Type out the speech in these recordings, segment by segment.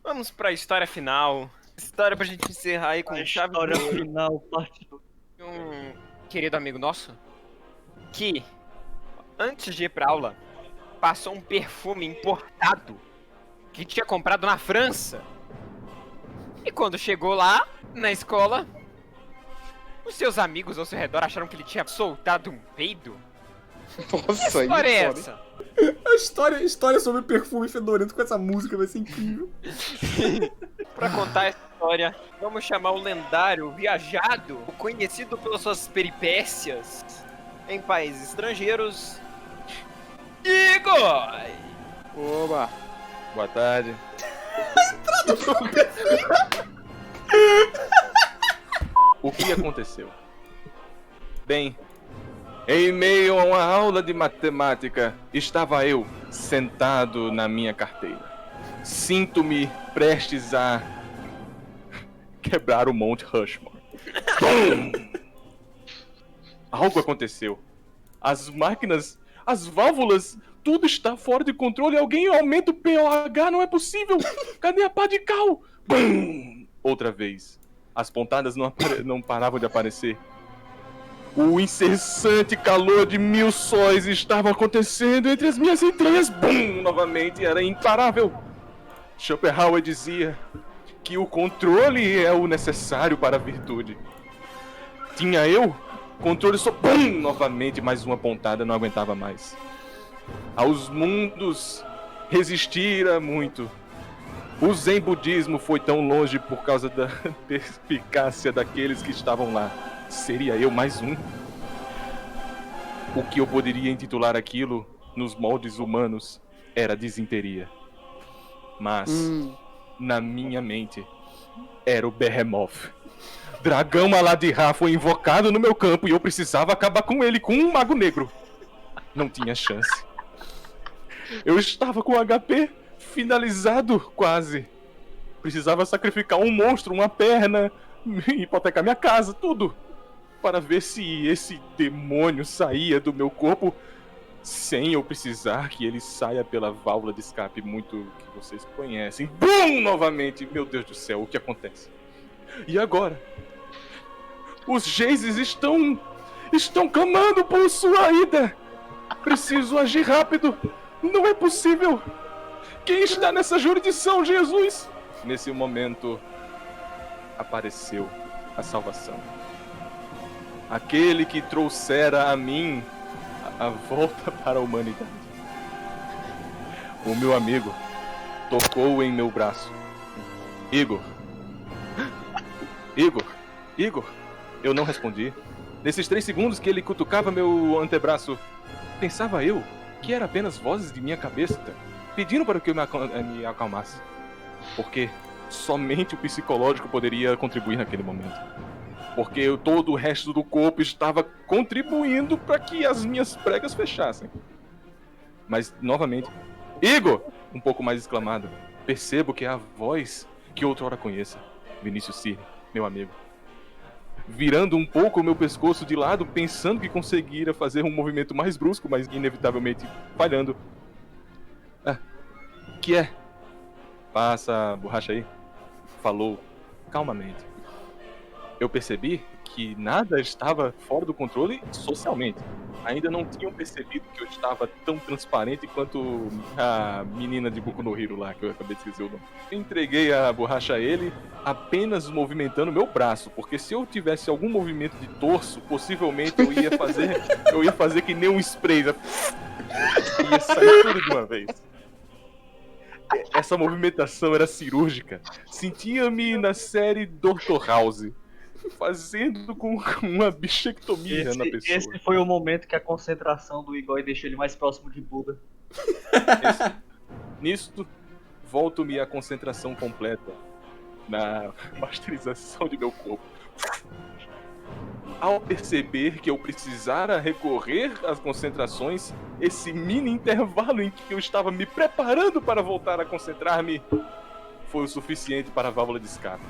Vamos pra história final. História pra gente encerrar aí com chave de História ouro. final, parte 2. Um querido amigo nosso que, antes de ir pra aula, passou um perfume importado que tinha comprado na França. E quando chegou lá, na escola, os seus amigos ao seu redor acharam que ele tinha soltado um peido. Nossa, Que aí história é foda. essa? A história sobre perfume fedorento com essa música vai ser incrível. Pra contar essa história, vamos chamar o lendário viajado, conhecido pelas suas peripécias em países estrangeiros, Igor! Oba! Boa tarde. O que aconteceu? Bem, em meio a uma aula de matemática, estava eu sentado na minha carteira. Sinto-me prestes a quebrar o Monte Rushmore. Bum! Algo aconteceu. As máquinas, as válvulas, tudo está fora de controle. Alguém aumenta o pH, não é possível. Cadê a pá de cal? Bum! Outra vez. As pontadas não paravam de aparecer. O incessante calor de 1000 sóis estava acontecendo entre as minhas entranhas. Bum! Novamente, era imparável. Schopenhauer dizia que o controle é o necessário para a virtude. Tinha eu? Controle só... Bum! Novamente, mais uma pontada, não aguentava mais. Aos mundos resistira muito. O Zen budismo foi tão longe por causa da perspicácia daqueles que estavam lá. Seria eu mais um? O que eu poderia intitular aquilo, nos moldes humanos, era disenteria. Mas, na minha mente, era o Behemoth. Dragão Aladirra foi invocado no meu campo e eu precisava acabar com ele com um mago negro. Não tinha chance. Eu estava com HP finalizado quase. Precisava sacrificar um monstro, uma perna, hipotecar minha casa, tudo. Para ver se esse demônio saía do meu corpo sem eu precisar que ele saia pela válvula de escape muito que vocês conhecem. Bum! Novamente. Meu Deus do céu, o que acontece? E agora? Os Geizes estão clamando por sua ida. Preciso agir rápido. Não é possível. Quem está nessa jurisdição, Jesus? Nesse momento, apareceu a salvação. Aquele que trouxera a mim a volta para a humanidade. O meu amigo tocou em meu braço. Igor. Igor. Igor. Eu não respondi. Nesses 3 segundos que ele cutucava meu antebraço, pensava eu que era apenas vozes de minha cabeça, pedindo para que eu me acalmasse. Porque somente o psicológico poderia contribuir naquele momento. Porque todo o resto do corpo estava contribuindo para que as minhas pregas fechassem. Mas, novamente, Igor! Um pouco mais exclamado. Percebo que é a voz que outrora conheça. Vinícius Cirne, meu amigo. Virando um pouco o meu pescoço de lado, pensando que conseguira fazer um movimento mais brusco, mas inevitavelmente falhando. Ah, que é? Passa a borracha aí. Falou calmamente. Eu percebi que nada estava fora do controle socialmente. Ainda não tinham percebido que eu estava tão transparente quanto a menina de Boku no Hero lá, que eu acabei de esquecer o nome. Entreguei a borracha a ele, apenas movimentando meu braço, porque se eu tivesse algum movimento de torso, possivelmente eu ia fazer que nem um spray. Ia sair tudo de uma vez. Essa movimentação era cirúrgica. Sentia-me na série Dr. House, fazendo com uma bichectomia na pessoa. Esse foi o momento que a concentração do Igor deixou ele mais próximo de Buda. Nisto, volto-me à concentração completa na masterização de meu corpo. Ao perceber que eu precisara recorrer às concentrações, esse mini intervalo em que eu estava me preparando para voltar a concentrar-me foi o suficiente para a válvula de escape.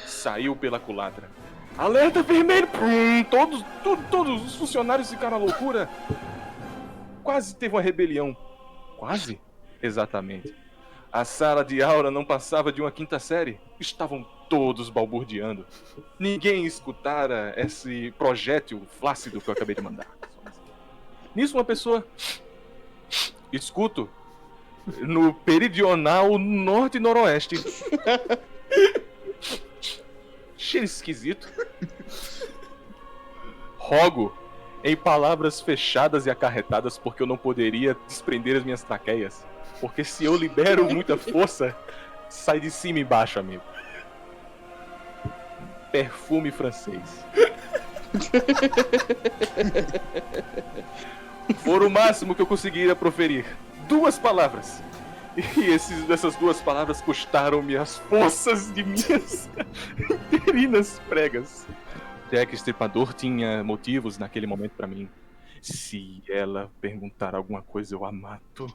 Saiu pela culatra. Alerta vermelho! Todos os funcionários ficaram à loucura. Quase teve uma rebelião. Quase? Exatamente. A sala de aula não passava de uma quinta série. Estavam todos balbuciando. Ninguém escutara esse projétil flácido que eu acabei de mandar. Nisso uma pessoa... Escuto. No peridional norte e noroeste. Cheiro esquisito. Rogo, em palavras fechadas e acarretadas, porque eu não poderia desprender as minhas traqueias. Porque se eu libero muita força, sai de cima e embaixo, amigo. Perfume francês. Foi o máximo que eu conseguiria proferir. 2 palavras. E essas 2 palavras custaram-me as forças de minhas interinas pregas. Jack Estripador tinha motivos naquele momento pra mim. Se ela perguntar alguma coisa, eu a mato.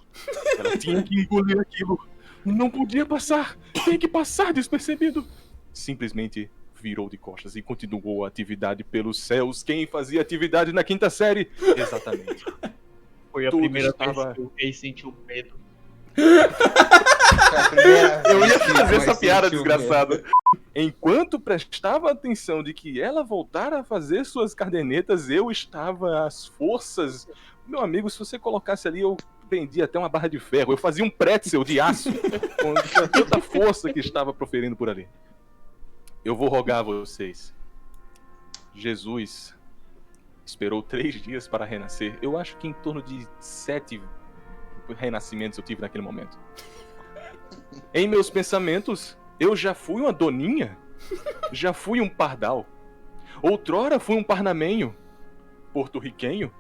Ela tinha que engolir aquilo. Não podia passar. Tem que passar despercebido. Simplesmente virou de costas e continuou a atividade pelos céus. Quem fazia atividade na quinta série? Exatamente. Foi a Tudo primeira estava- vez que o Rei sentiu medo. Eu ia fazer essa piada, desgraçado. Enquanto prestava atenção de que ela voltara a fazer suas cardenetas, eu estava às forças. Meu amigo, se você colocasse ali, eu vendia até uma barra de ferro. Eu fazia um pretzel de aço com tanta força que estava proferindo por ali. Eu vou rogar a vocês. Jesus esperou 3 dias para renascer. Eu acho que em torno de 7 renascimentos eu tive naquele momento. Em meus pensamentos, eu já fui uma doninha, já fui um pardal. Outrora fui um parnamenho, porto-riquenho,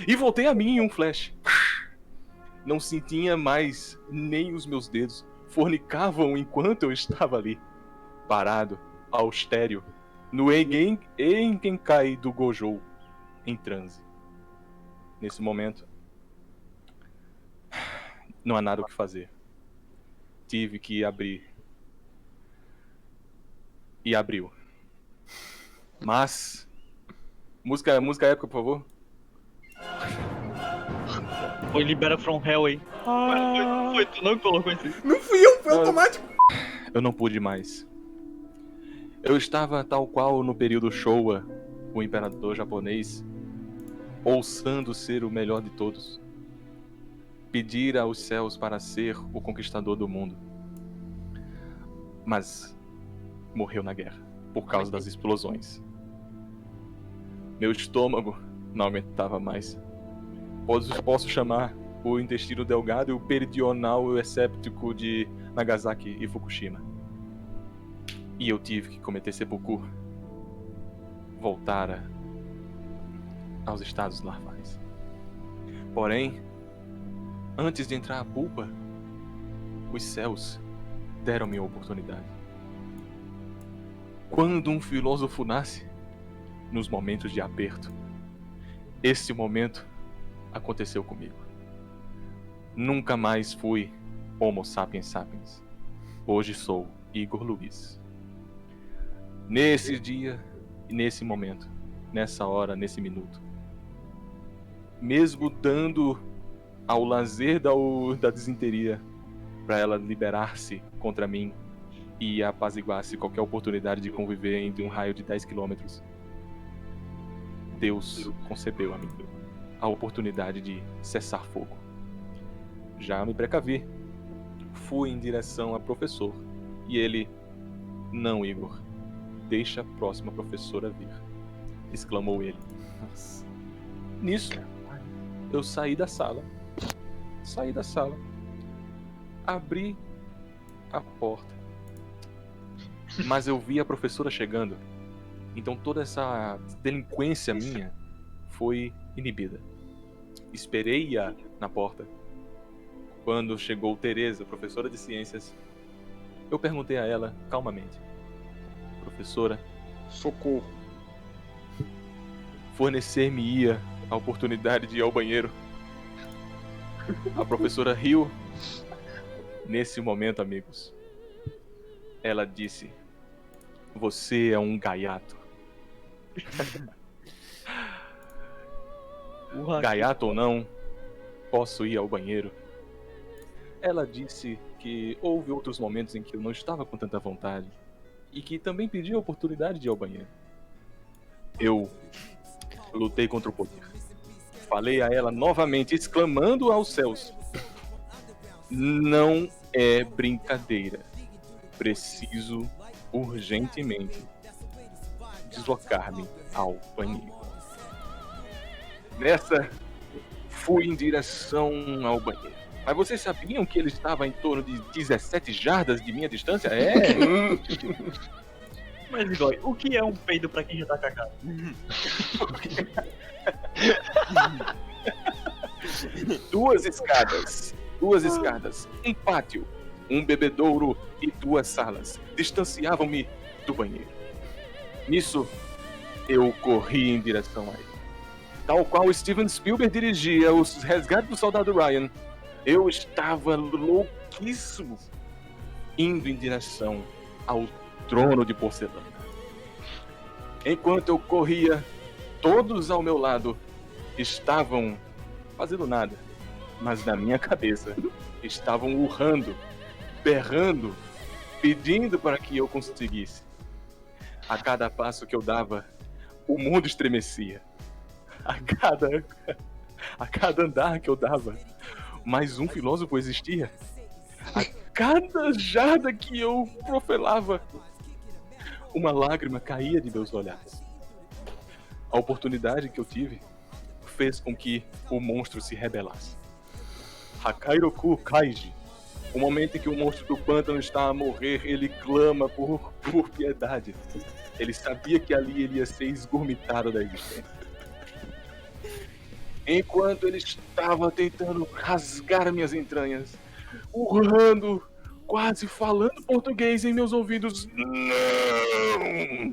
e voltei a mim em um flash. Não sentia mais nem os meus dedos, fornicavam enquanto eu estava ali, parado, austéreo, no Engenkai do Gojo, em transe. Nesse momento, não há nada o que fazer. Tive que abrir. E abriu. Mas... Música épica, por favor. Foi Libera From Hell aí. Foi, tu não colocou isso aí. Não fui eu, foi automático. Eu não pude mais. Eu estava tal qual no período Showa, o imperador japonês, ousando ser o melhor de todos. Pedir aos céus para ser o conquistador do mundo. Mas morreu na guerra, por causa das explosões. Meu estômago não aumentava mais. Posso chamar o intestino delgado e o peridional séptico de Nagasaki e Fukushima. E eu tive que cometer seppuku. Voltar aos estados larvais. Porém, antes de entrar a pulpa, os céus deram-me a oportunidade. Quando um filósofo nasce, nos momentos de aperto, esse momento aconteceu comigo. Nunca mais fui Homo sapiens sapiens. Hoje sou Igor Luiz. Nesse dia e nesse momento, nessa hora, nesse minuto, mesmo dando ao lazer da desinteria para ela liberar-se contra mim e apaziguar-se qualquer oportunidade de conviver em um raio de 10 quilômetros, Deus concedeu a mim a oportunidade de cessar fogo. Já me precavi. Fui em direção ao professor e ele: "Não, Igor, deixa a próxima professora vir", exclamou ele. Nossa. Nisso, eu saí da sala, abri a porta, mas eu vi a professora chegando, então toda essa delinquência minha foi inibida. Esperei-a na porta. Quando chegou Teresa, professora de ciências, eu perguntei a ela calmamente: "Professora, Socorro. fornecer-me-ia a oportunidade de ir ao banheiro?" A professora riu. Nesse momento, amigos, ela disse: "Você é um gaiato." Gaiato ou não, posso ir ao banheiro. Ela disse que que houve outros momentos em que eu não estava com tanta vontade e que também pedi a oportunidade de ir ao banheiro. Eu lutei contra o poder. Falei a ela novamente, exclamando aos céus: não é brincadeira. Preciso urgentemente deslocar-me ao banheiro. Nessa, fui em direção ao banheiro. Mas vocês sabiam que ele estava em torno de 17 jardas de minha distância? É! Mas, Igor, o que é um peido pra quem já tá cagado? Duas escadas, um pátio, um bebedouro e 2 salas distanciavam-me do banheiro. Nisso, eu corri em direção a ele. Tal qual Steven Spielberg dirigia Os Resgates do Soldado Ryan, eu estava louquíssimo, indo em direção ao trono de porcelana. Enquanto eu corria, todos ao meu lado estavam fazendo nada, mas na minha cabeça estavam urrando, berrando, pedindo para que eu conseguisse. A cada passo que eu dava, o mundo estremecia. A cada andar que eu dava, mais um filósofo existia. A cada jarda que eu profelava, uma lágrima caía de meus olhares. A oportunidade que eu tive fez com que o monstro se rebelasse. Hakairoku Kaiji. O momento em que o monstro do pântano está a morrer, ele clama por piedade. Ele sabia que ali ele ia ser esgurmitado da existência. Enquanto ele estava tentando rasgar minhas entranhas, urrando, quase falando português em meus ouvidos, não!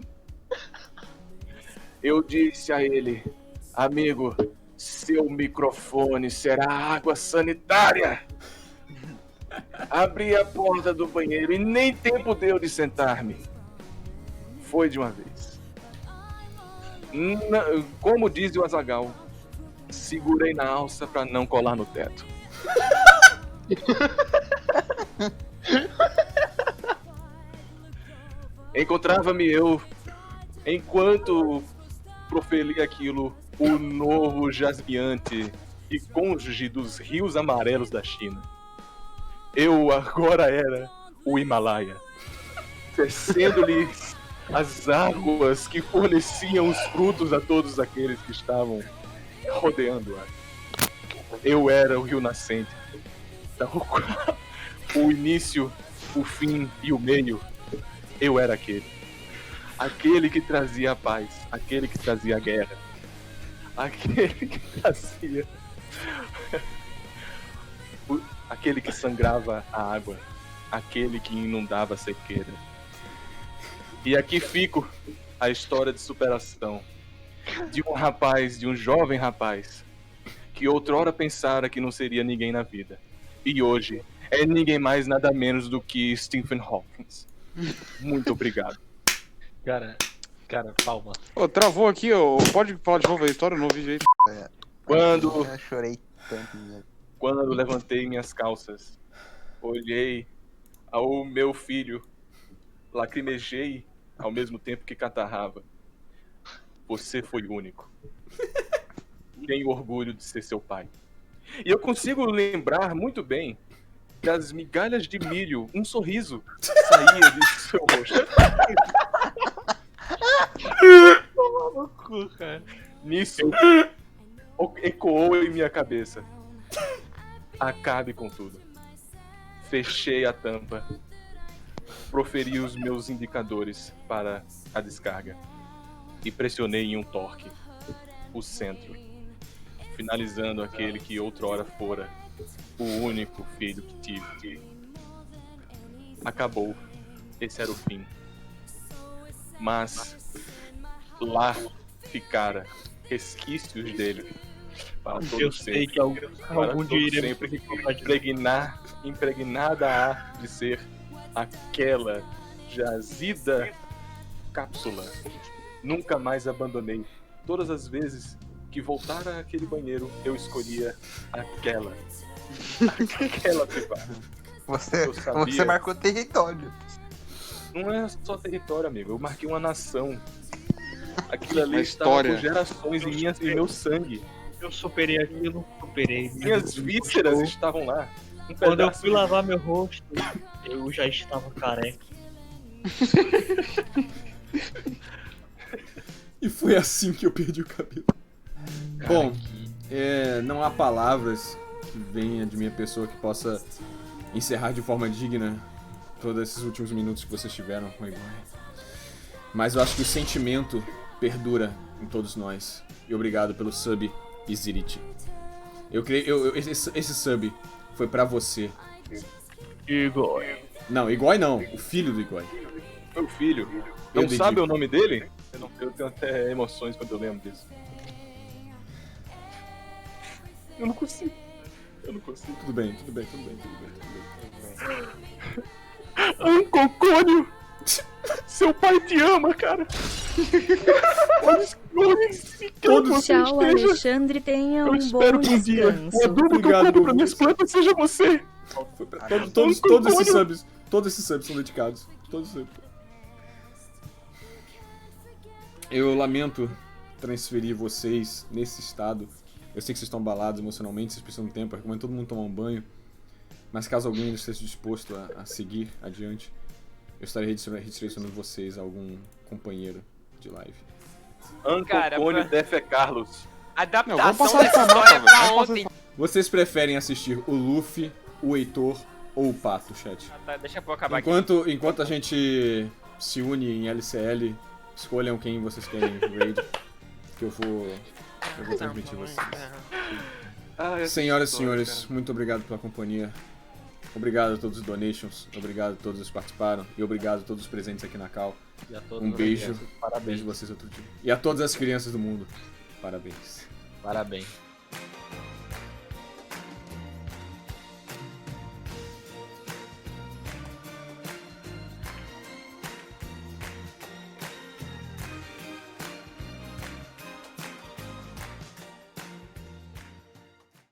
Eu disse a ele: amigo, seu microfone será água sanitária. Abri a porta do banheiro e nem tempo deu de sentar-me. Foi de uma vez. Como diz o Azaghal, segurei na alça pra não colar no teto. Encontrava-me eu, enquanto proferi aquilo, o novo jasmiante e cônjuge dos rios amarelos da China. Eu agora era o Himalaia, tecendo-lhe as águas que forneciam os frutos a todos aqueles que estavam rodeando-a. Eu era o rio nascente, o início, o fim e o meio. Eu era aquele que trazia a paz, aquele que trazia a guerra, aquele que trazia aquele que sangrava a água, aquele que inundava a sequeira. E aqui fico a história de superação de um rapaz, de um jovem rapaz, que outrora pensara que não seria ninguém na vida, e hoje é ninguém mais nada menos do que Stephen Hawking. Muito obrigado. Cara, palma. Ô, travou aqui, ó. Pode falar de novo a história? Eu não ouvi jeito. Quando Eu chorei tanto, né? Quando levantei minhas calças, olhei ao meu filho, lacrimejei ao mesmo tempo que catarrava. Você foi único. Tenho orgulho de ser seu pai. E eu consigo lembrar muito bem que as migalhas de milho, um sorriso, saía de seu rosto. Nisso, ecoou em minha cabeça: acabe com tudo. Fechei a tampa, proferi os meus indicadores para a descarga e pressionei em um torque o centro, finalizando aquele que outrora fora o único filho que tive. Acabou, esse era o fim. Mas lá ficara resquícios dele para todo Eu sempre. sei que algum dia iremos sempre impregnada há de ser aquela jazida cápsula. Nunca mais abandonei. Todas as vezes que voltara àquele banheiro, eu escolhia aquela privada. Você, Eu sabia. você marcou território. Não é só território, amigo. Eu marquei uma nação. Aquilo ali Uma estava história. por gerações em meu sangue. Eu superei aquilo, superei. Minhas vísceras estavam lá. Um Quando eu pedaço fui lavar meu rosto, eu já estava careca. E foi assim que eu perdi o cabelo. Bom, não há palavras que venham de minha pessoa que possa encerrar de forma digna todos esses últimos minutos que vocês tiveram com o Igor. Mas eu acho que o sentimento perdura em todos nós. E obrigado pelo sub, Izirit. Esse sub foi pra você. Igor. Não, Igor não. O filho do Igor. Meu filho. Eu Não sabe dedico. o nome dele? Eu tenho até emoções quando eu lembro disso. Eu não consigo. Tudo bem. Ancocônio! Seu pai te ama, cara! Onde se quer que você Tchau, esteja, Alexandre. Tenha eu um bom espero que um dia descanso. o adubo que eu Obrigado, compro pra Douglas. minhas plantas seja você! Foi pra todos esses subs são dedicados. Todos os subs. Eu lamento transferir vocês nesse estado. Eu sei que vocês estão abalados emocionalmente, vocês precisam de tempo, eu recomendo todo mundo tomar um banho. Mas caso alguém esteja disposto a seguir adiante, eu estarei redirecionando vocês a algum companheiro de live. Cara, Ancocônio pra- Defe Carlos. Não, vamos Adaptação passar dessa essa mapa, história velho. pra Vamos passar ontem. Vocês preferem assistir o Luffy, o Heitor ou o Pato, chat? Tá, deixa eu acabar aqui. Enquanto a gente se une em LCL, escolham quem vocês querem raid, que eu vou transmitir vocês. Senhoras e senhores, muito obrigado pela companhia. Obrigado a todos os donations, obrigado a todos os que participaram e obrigado a todos os presentes aqui na Cal. E a todas Um as beijo, crianças, Parabéns. vejo vocês outro dia. E a todas as crianças do mundo, parabéns. Parabéns.